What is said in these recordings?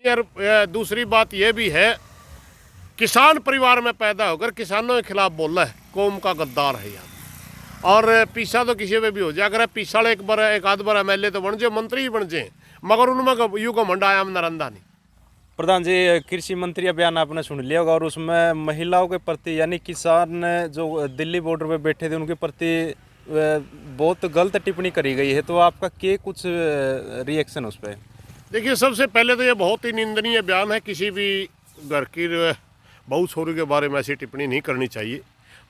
यार दूसरी बात यह भी है, किसान परिवार में पैदा होकर किसानों के खिलाफ बोल रहा है, कौम का गद्दार है यार। और पीछा तो किसी पे भी हो जाए, अगर पीछा एक आध बार एमएलए तो बन जाए, मंत्री ही बन जाए, मगर उनमें यू को मंडा आया नरंदा नहीं। प्रधान जी, कृषि मंत्री अभियान आपने सुन लिया होगा और उसमें महिलाओं के प्रति यानी किसान जो दिल्ली बॉर्डर पे बैठे थे उनके प्रति बहुत गलत टिप्पणी करी गई है, तो आपका क्या कुछ रिएक्शन उस पर? देखिए, सबसे पहले तो ये बहुत ही निंदनीय बयान है। किसी भी घर की बहू छोरी के बारे में ऐसी टिप्पणी नहीं करनी चाहिए।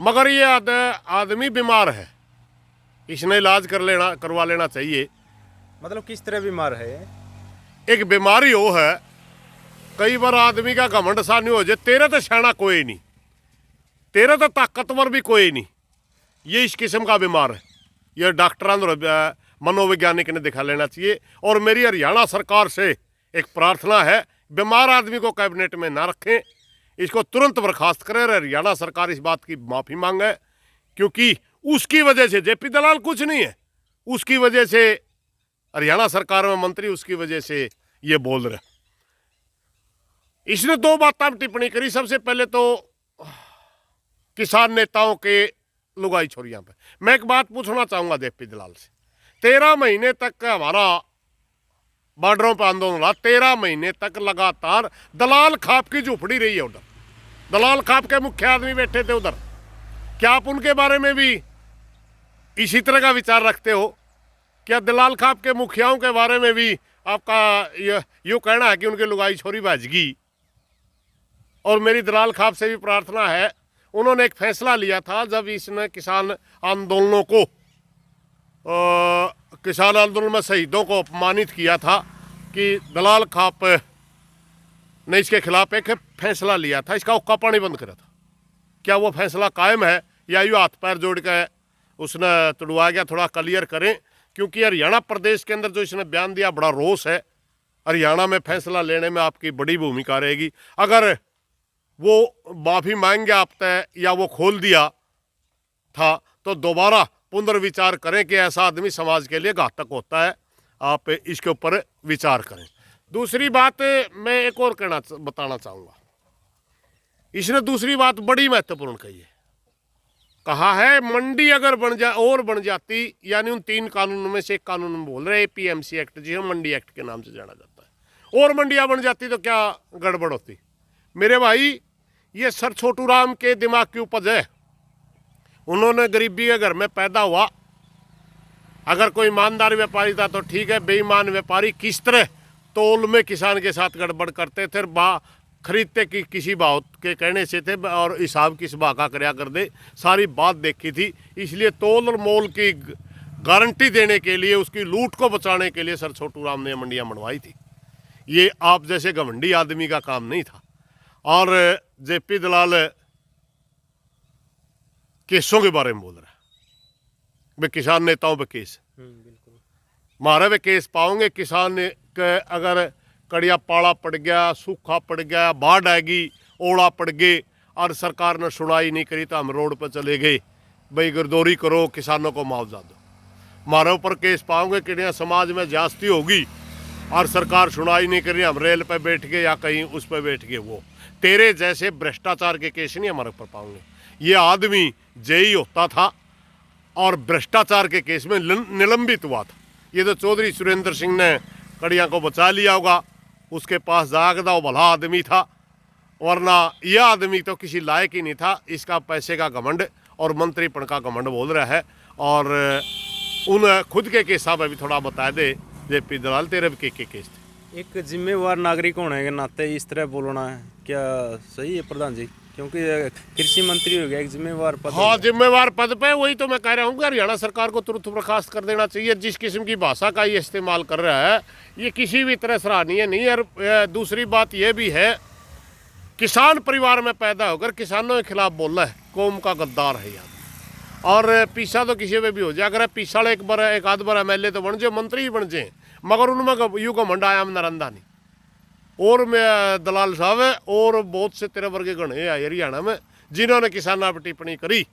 मगर ये आदमी बीमार है, इसने इलाज करवा लेना चाहिए। मतलब किस तरह बीमार है? एक बीमारी वो है, कई बार आदमी का घमंड सा नहीं हो जाए, तेरा तो शाना कोई नहीं, तेरा तो ताकतवर भी कोई नहीं, ये इस किस्म का बीमार है। ये डॉक्टर मनोवैज्ञानिक ने दिखा लेना चाहिए। और मेरी हरियाणा सरकार से एक प्रार्थना है, बीमार आदमी को कैबिनेट में ना रखें, इसको तुरंत बर्खास्त करें। हरियाणा सरकार इस बात की माफ़ी मांगे, क्योंकि उसकी वजह से जेपी दलाल कुछ नहीं है, उसकी वजह से हरियाणा सरकार में मंत्री उसकी वजह से ये बोल रहे। इसने दो बातों पर टिप्पणी करी। सबसे पहले तो किसान नेताओं के लुगाई छोरियां पे मैं एक बात पूछना चाहूंगा जेपी दलाल से। 13 महीने तक हमारा बॉर्डरों पर आंदोलन रहा, 13 महीने तक लगातार दलाल खाप की झोपड़ी रही है उधर, दलाल खाप के मुख्य आदमी बैठे थे उधर। क्या आप उनके बारे में भी इसी तरह का विचार रखते हो? क्या दलाल खाप के मुखियाओं के बारे में भी आपका यूँ कहना है कि उनके लुगाई छोरी भाजगी? और मेरी दलाल खाप से भी प्रार्थना है, उन्होंने एक फैसला लिया था जब इसने किसान आंदोलनों को किसान आंदोलन में शहीदों को अपमानित किया था, कि दलाल खाप ने इसके खिलाफ एक फैसला लिया था, इसका हुक्का पानी बंद करा था। क्या वो फैसला कायम है या यूँ हाथ पैर जोड़ के उसने तुड़वा गया? थोड़ा क्लियर करें, क्योंकि हरियाणा प्रदेश के अंदर जो इसने बयान दिया बड़ा रोष है। हरियाणा में फैसला लेने में आपकी बड़ी भूमिका रहेगी। अगर वो माफ़ी मांगे आप तय या वो खोल दिया था तो दोबारा पुनर्विचार करें कि ऐसा आदमी समाज के लिए घातक होता है, आप इसके ऊपर विचार करें। दूसरी बात मैं एक और बताना चाहूँगा, इसने दूसरी बात बड़ी महत्वपूर्ण कही है। कहा है मंडी अगर बन जाती, यानी उन 3 कानूनों में से एक कानून में बोल रहे एपीएमसी एक्ट, जी हाँ, मंडी एक्ट के नाम से जाना जाता है, और मंडियाँ बन जाती तो क्या गड़बड़ होती? मेरे भाई, ये सर छोटू राम के दिमाग की उपज है। उन्होंने गरीबी के घर में पैदा हुआ। अगर कोई ईमानदार व्यापारी था तो ठीक है, बेईमान व्यापारी किस तरह तोल में किसान के साथ गड़बड़ करते थे, खरीदते कि किसी भाव के कहने से थे और हिसाब किस भाव का करया कर दे, सारी बात देखी थी। इसलिए तोल और मोल की गारंटी देने के लिए, उसकी लूट को बचाने के लिए सर छोटू राम ने मंडियाँ बनवाई थी। ये आप जैसे घमंडी आदमी का काम नहीं था। और जेपी दलाल केसों के बारे में बोल रहा है, वे किसान नेताओं पे केस, मारे वे केस पाओगे। किसान के अगर कड़िया पाला पड़ गया, सूखा पड़ गया, बाढ़ आएगी, ओला पड़ गए और सरकार ने सुनाई नहीं करी तो हम रोड पर चले गए, भाई गिरदौरी करो, किसानों को मुआवजा दो। हमारे ऊपर केस पाओगे कि समाज में ज्यादती होगी और सरकार सुनाई नहीं करी, हम रेल पे बैठ गए या कहीं उस पर बैठ गए। वो तेरे जैसे भ्रष्टाचार के केस नहीं हमारे ऊपर पाओगे। ये आदमी जेई होता था और भ्रष्टाचार के केस में निलंबित हुआ था। ये तो चौधरी सुरेंद्र सिंह ने कड़िया को बचा लिया होगा, उसके पास जागदा वो भला आदमी था, वरना यह आदमी तो किसी लायक ही नहीं था। इसका पैसे का घमंड और मंत्रीपण का घमंड बोल रहा है। और उन खुद के केसा में भी थोड़ा बता दे जेपी दलाल, तेरे भी के केस थे। एक जिम्मेवार नागरिक होने के नाते इस तरह बोलना है क्या सही है प्रधान जी? क्योंकि कृषि मंत्री हो गया, एक जिम्मेवार पद। हाँ, जिम्मेवार पद पे, वही तो मैं कह रहा हूँ कि हरियाणा सरकार को तुरंत बर्खास्त कर देना चाहिए। जिस किस्म की भाषा का ये इस्तेमाल कर रहा है, ये किसी भी तरह सराहनीय नहीं है। और दूसरी बात यह भी है, किसान परिवार में पैदा होकर किसानों के खिलाफ बोल रहा है, कौम का गद्दार है यार। और पीछा तो किसी पे भी हो जाए, अगर पीछा एक आध बार एमएलए तो बन जाए, मंत्री ही बन जाए, मगर उनमें यूँ को मंडा आया नरंदा नहीं। और मैं दलाल साहब है और बहुत से तेरे वर्गे गण है हरियाणा में जिन्होंने किसानों पर टिप्पणी करी,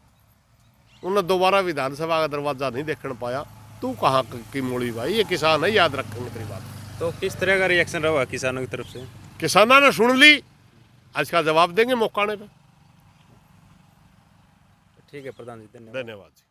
उन्हें दोबारा विधानसभा का दरवाजा नहीं देखने पाया। तू कहाँ की मूली भाई, ये किसान है, याद रखेंगे तेरी बात। तो किस तरह का रिएक्शन रहा किसानों की तरफ से? किसानों ने सुन ली, आज का जवाब देंगे मौका आने पे। ठीक है प्रधान जी, धन्यवाद। धन्यवाद जी।